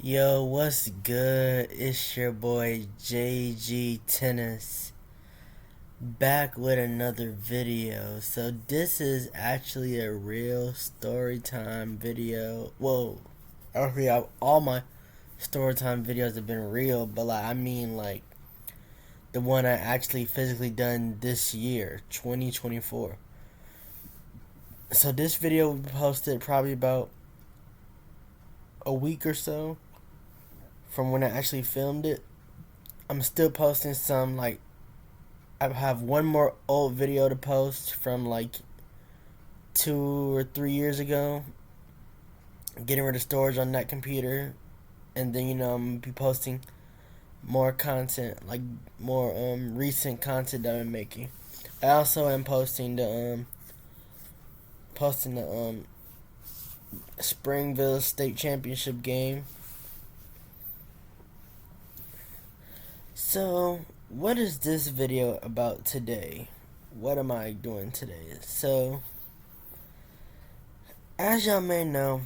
Yo, what's good? It's your boy JG Tennis back with another video. So this is actually a real story time video. Whoa, actually all my story time videos have been real, but I mean the one I actually physically done this year, 2024. So this video will be posted probably about a week or so from when I actually filmed it. I'm still posting some I have one more old video to post from 2 or 3 years ago. Getting rid of storage on that computer, and then I'm gonna be posting more content, like more recent content that I'm making. I also am posting the Springville State Championship game. So, what is this video about today? What am I doing today? So, as y'all may know,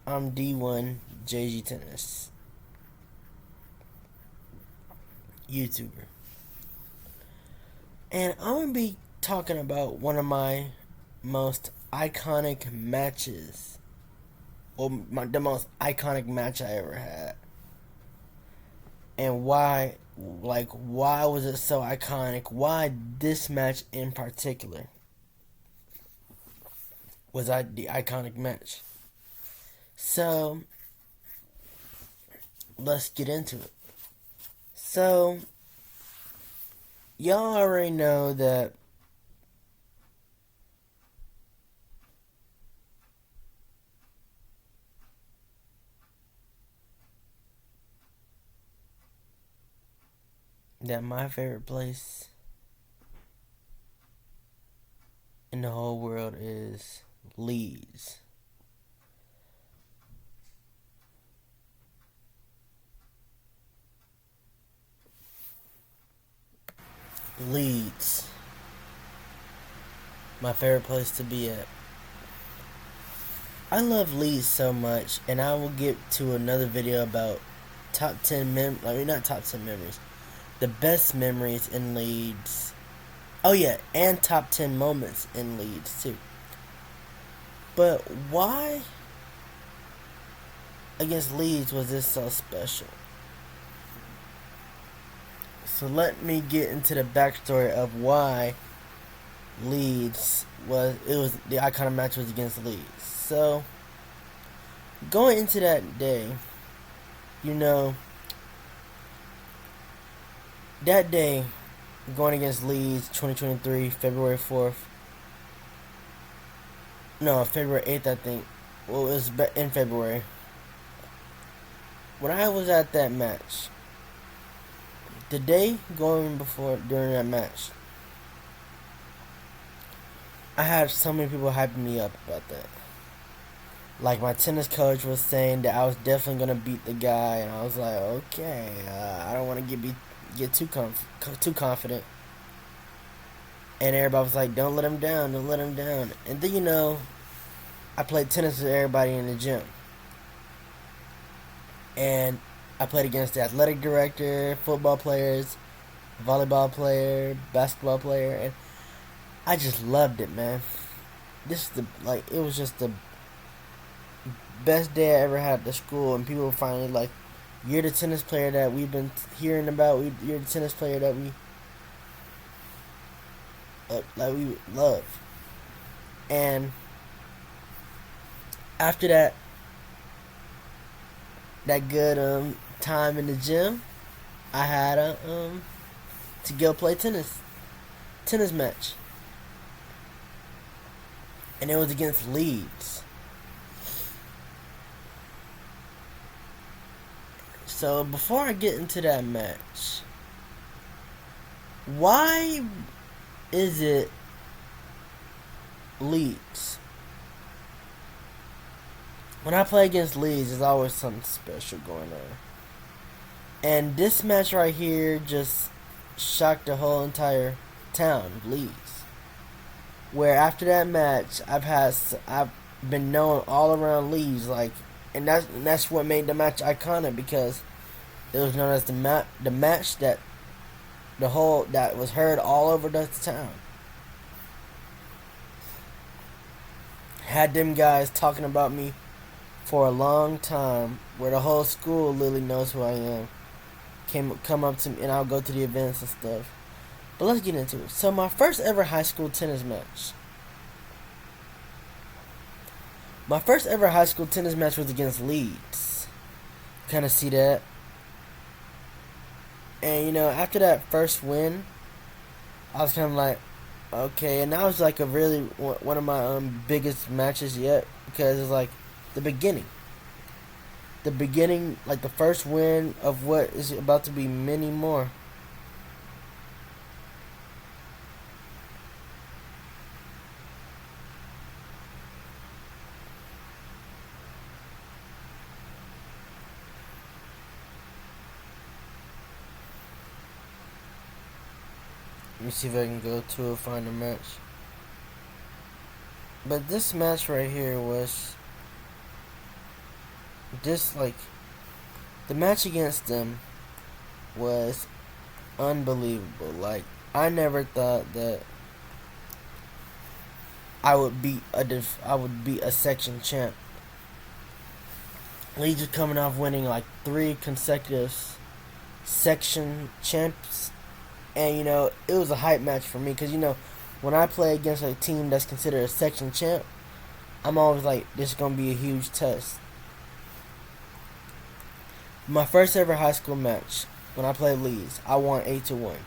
I'm D1 JG Tennis YouTuber. And I'm going to be talking about one of my most iconic matches. Or the most iconic match I ever had. And why was it so iconic? Why this match in particular was the iconic match? So, let's get into it. So, y'all already know that my favorite place in the whole world is Leeds. Leeds. My favorite place to be at. I love Leeds so much, and I will get to another video about top 10 not top 10 memories. The best memories in Leeds. Oh yeah, and top 10 moments in Leeds too. But why against Leeds was this so special? So let me get into the backstory of why Leeds was the iconic match was against Leeds. So going into that day, that day going against Leeds 2023 February 4th. No, February 8th, I think. Well, it was in February. When I was at that match, the day going before, during that match, I had so many people hyping me up about that. Like, my tennis coach was saying that I was definitely going to beat the guy, and I was like, okay, I don't want to get too confident. And everybody was like, don't let him down, don't let him down. And then, I played tennis with everybody in the gym. And I played against the athletic director, football players, volleyball player, basketball player, and I just loved it, man. It was just the best day I ever had at the school, and people were finally like, you're the tennis player that we've been hearing about, you're the tennis player that we love. And after that good time in the gym, I had to go play tennis match, and it was against Leeds. So before I get into that match, why is it Leeds? When I play against Leeds, there's always something special going on. And this match right here just shocked the whole entire town, Leeds. Where after that match, I've been known all around Leeds, like, and that's what made the match iconic, because it was known as the match that was heard all over the town. Had them guys talking about me for a long time, where the whole school literally knows who I am. Come up to me, and I'll go to the events and stuff. But let's get into it. So my first ever high school tennis match. My first ever high school tennis match was against Leeds. Kind of see that. And after that first win, I was kind of like, okay. And that was like a really one of my biggest matches yet, because it's like the beginning. The beginning, like the first win of what is about to be many more. Let me see if I can go to it, find a match. But this match right here was just like, the match against them was unbelievable. Like, I never thought that I would beat a section champ. Leeds are coming off winning like 3 consecutive section champs. And it was a hype match for me, because when I play against a team that's considered a section champ, I'm always like, this is gonna be a huge test. My first ever high school match, when I played Leeds, I won 8-1,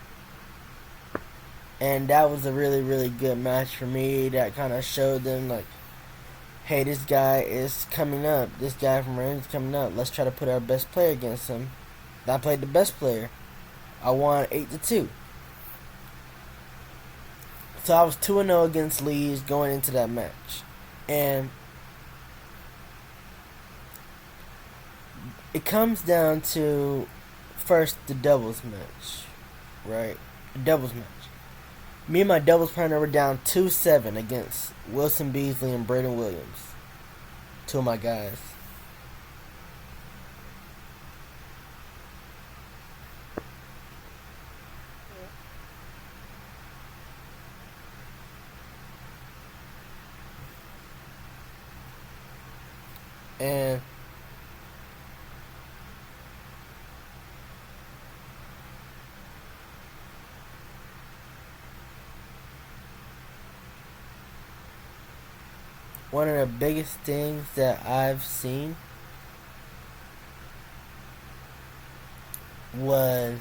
and that was a really, really good match for me. That kind of showed them like, hey, this guy is coming up. This guy from Rangers is coming up. Let's try to put our best player against him. I played the best player. I won 8-2. So I was 2-0 against Leeds going into that match. And it comes down to, first, the doubles match. Right? The doubles match. Me and my doubles partner were down 2-7 against Wilson Beasley and Braden Williams. 2 of my guys. And one of the biggest things that I've seen was,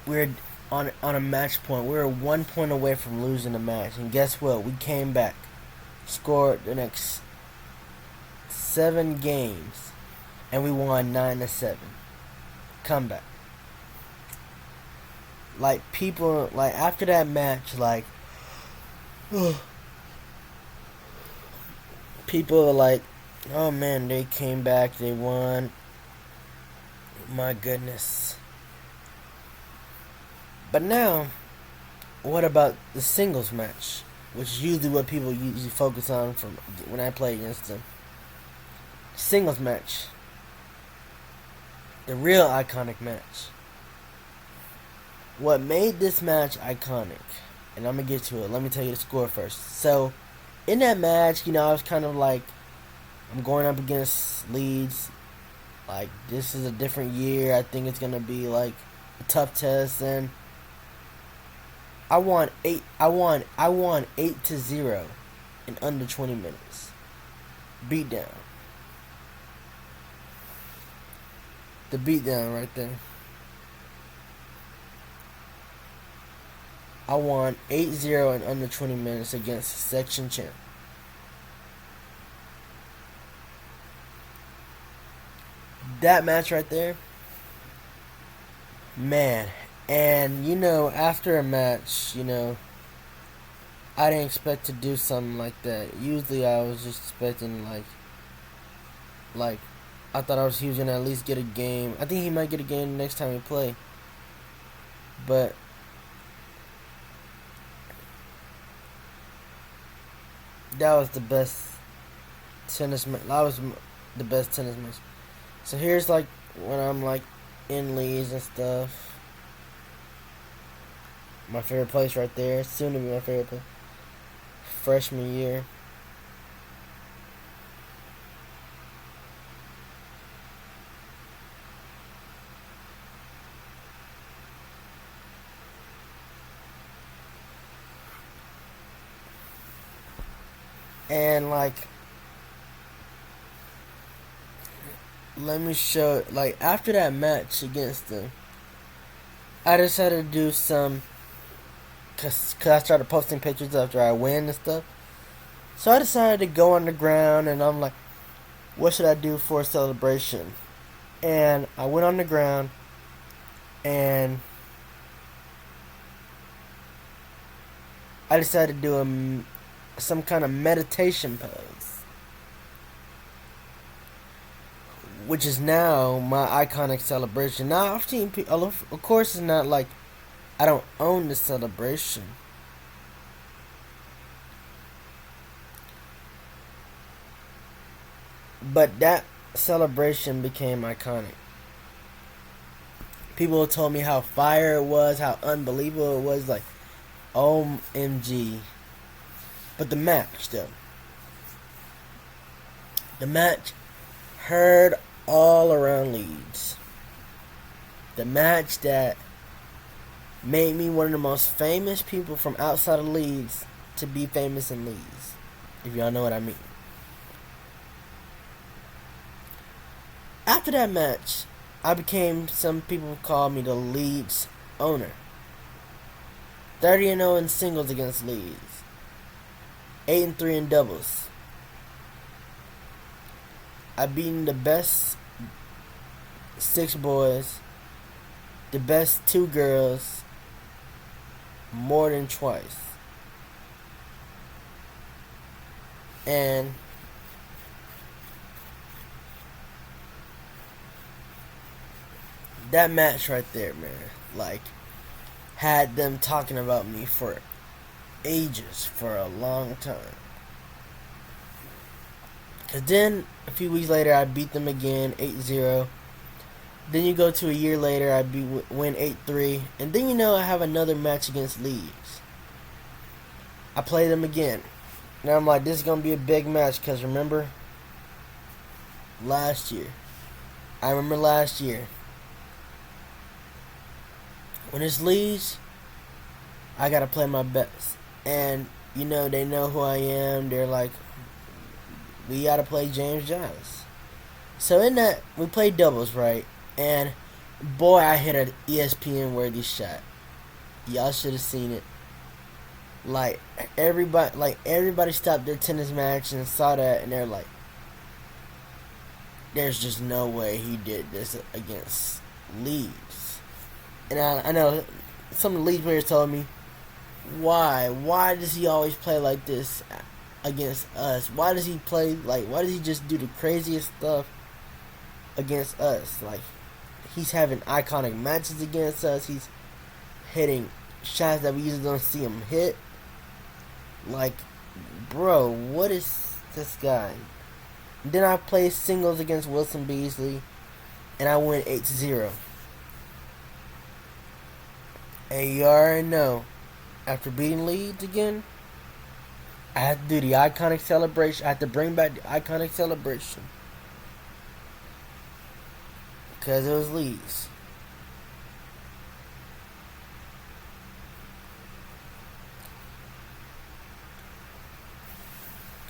we're on a match point. We were 1 point away from losing the match, and guess what? We came back, scored the next 7 games, and we won 9-7. Comeback. Like, people, like, after that match, like, people are like, oh man, they came back, they won. My goodness. But now, what about the singles match? Which is usually what people usually focus on from when I play against them. Singles match. The real iconic match. What made this match iconic, and I'm going to get to it. Let me tell you the score first. So, in that match, I was kind of like, I'm going up against Leeds. Like, this is a different year. I think it's going to be like a tough test. And I won 8-0 in under 20 minutes. Beatdown. The beatdown right there. I won 8-0 in under 20 minutes against section champ. That match right there, man. And after a match, I didn't expect to do something like that. Usually I was just expecting like I thought he was gonna at least get a game. I think he might get a game next time we play. But that was the best tennis match. That was the best tennis match. So here's like when I'm like in Leeds and stuff. My favorite place right there. Soon to be my favorite place. Freshman year. And like, let me show. Like after that match against them, I decided to do some. Cause I started posting pictures after I win and stuff. So I decided to go on the ground, and I'm like, what should I do for a celebration? And I went on the ground, and I decided to do some kind of meditation pose, which is now my iconic celebration. Now I've seen people, of course, it's not like I don't own the celebration, but that celebration became iconic. People told me how fire it was, how unbelievable it was, like OMG. But the match, though, the match heard all around Leeds. The match that made me one of the most famous people from outside of Leeds to be famous in Leeds, if y'all know what I mean. After that match, I became, some people call me the Leeds owner. 30-0 in singles against Leeds. 8-3 in doubles. I've beaten the best 6 boys, the best 2 girls, more than twice. And that match right there, man, like, had them talking about me for ages, for a long time. Cause then a few weeks later I beat them again 8-0. Then you go to a year later, I win 8-3, and then I have another match against Leeds. I play them again. Now I'm like, this is gonna be a big match, cause remember last year. I remember last year. When it's Leeds, I gotta play my best. And, they know who I am. They're like, we gotta play James Giles. So in that, we played doubles, right? And, boy, I hit an ESPN-worthy shot. Y'all should have seen it. Like, everybody stopped their tennis match and saw that, and they're like, there's just no way he did this against Leeds. And I know some of the Leeds players told me, why? Why does he always play like this against us? Why does he why does he just do the craziest stuff against us? Like, he's having iconic matches against us. He's hitting shots that we usually don't see him hit. Like, bro, what is this guy? And then I played singles against Wilson Beasley, and I win 8-0. And you already know, after beating Leeds again, I had to do the iconic celebration. I had to bring back the iconic celebration. Because it was Leeds.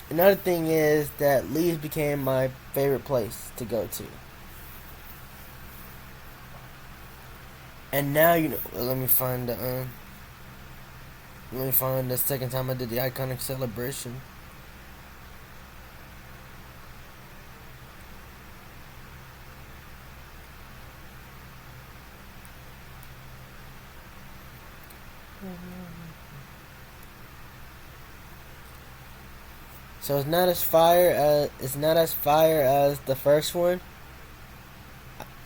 Another thing is that Leeds became my favorite place to go to. And now let me find the second time I did the iconic celebration. So it's not as fire as the first one,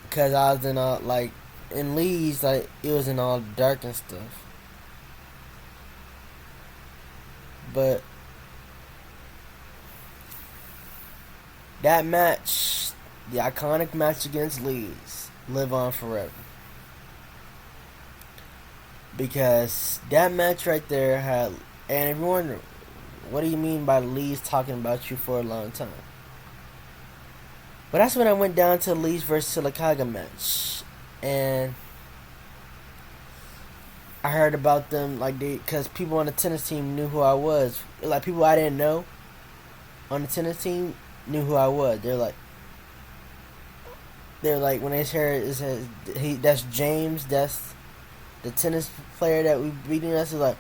because I was in all in Leeds, it was in all dark and stuff. But That match, the iconic match against Leeds, live on forever. Because that match right there had, and if you're wondering, what do you mean by Leeds talking about you for a long time? But that's when I went down to the Leeds versus Silicaga match, and I heard about them because people on the tennis team knew who I was. Like people I didn't know on the tennis team knew who I was. They're like when they heard it says that's James, that's the tennis player that we beating us. Is like,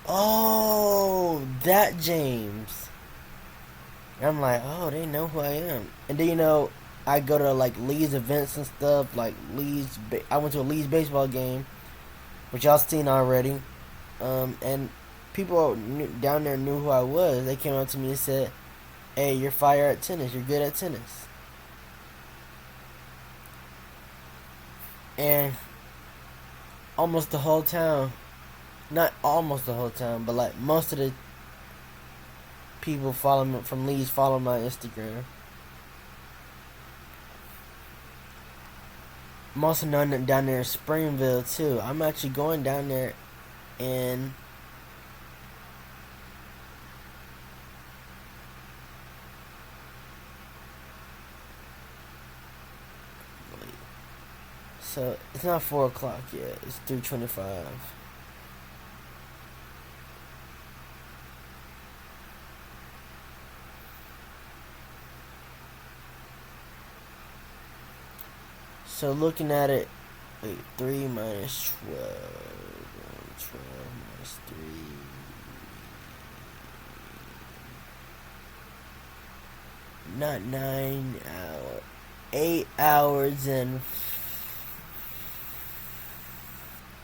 oh, that James. And I'm like, oh, they know who I am. And then I go to like Leeds events and stuff. Like Leeds, I went to a Leeds baseball game, which y'all seen already. And people down there knew who I was. They came up to me and said, "Hey, you're fire at tennis. You're good at tennis." And almost the whole town, not almost the whole town, but like most of the people from Leeds follow my Instagram. I'm also known down there in Springville too. I'm actually going down there in so it's not 4 o'clock yet. It's 3:25. So looking at it, wait, 3 minus 12, 12 minus 3. Not 9 hours. 8 hours and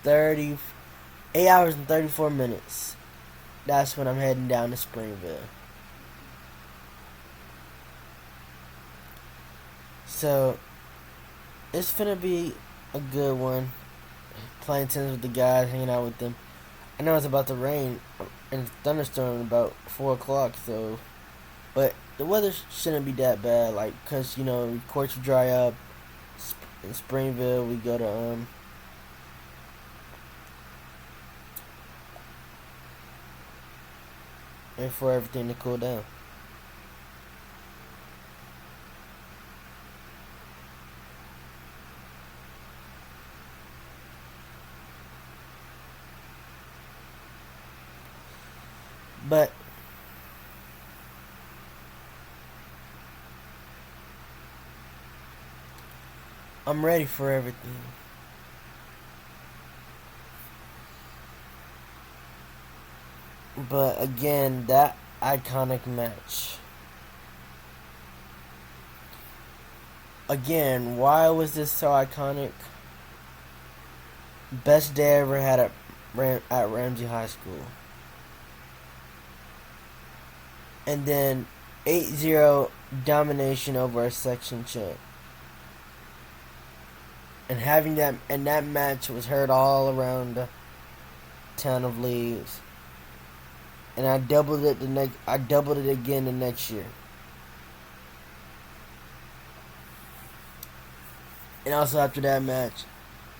30. 8 hours and 34 minutes. That's when I'm heading down to Springville. So it's gonna be a good one. Playing tennis with the guys, hanging out with them. I know it's about to rain and thunderstorm about 4 o'clock, so. But the weather shouldn't be that bad, like, cause courts will dry up. In Springville, we go to and for everything to cool down. But I'm ready for everything. But again, that iconic match. Again, why was this so iconic? Best day I ever had at Ramsey High School. And then 8-0 domination over a section champ. And that match was heard all around the town of Leeds. And I doubled it again the next year. And also after that match,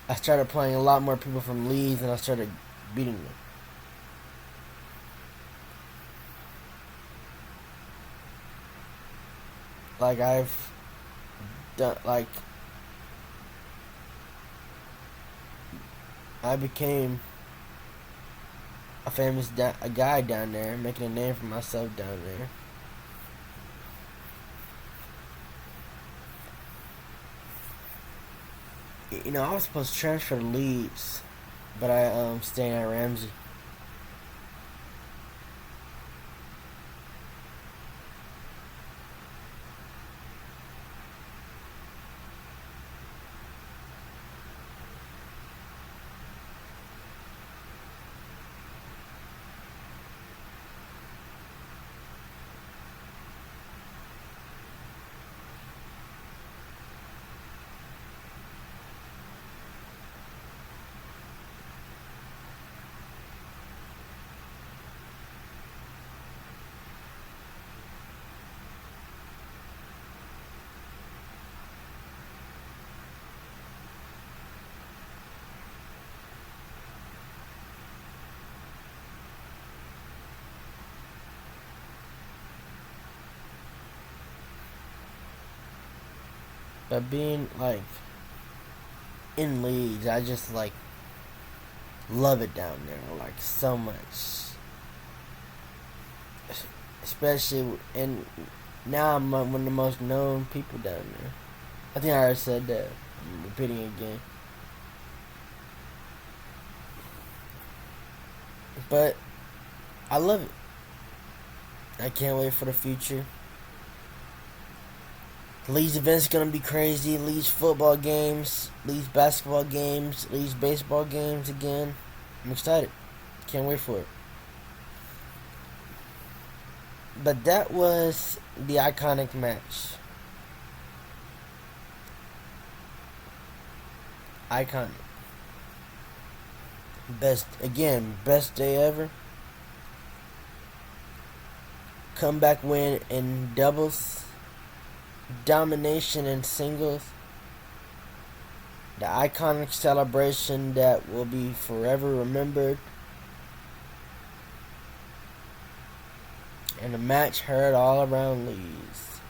I started playing a lot more people from Leeds and I started beating them. Like I've done, like I became a famous a guy down there, making a name for myself down there. I was supposed to transfer to Leeds, but I stayed at Ramsey. But being like in Leeds, I just like love it down there like so much. Especially and now I'm one of the most known people down there. I think I already said that. I'm repeating it again. But I love it. I can't wait for the future. Leeds events gonna be crazy. Leeds football games, Leeds basketball games, Leeds baseball games again. I'm excited. Can't wait for it. But that was the iconic match. Iconic. Best day ever. Comeback win in doubles. Domination in singles. The iconic celebration that will be forever remembered. And a match heard all around Leeds,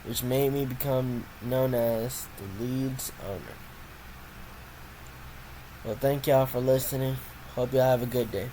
which made me become known as the Leeds owner. Well, thank y'all for listening. Hope y'all have a good day.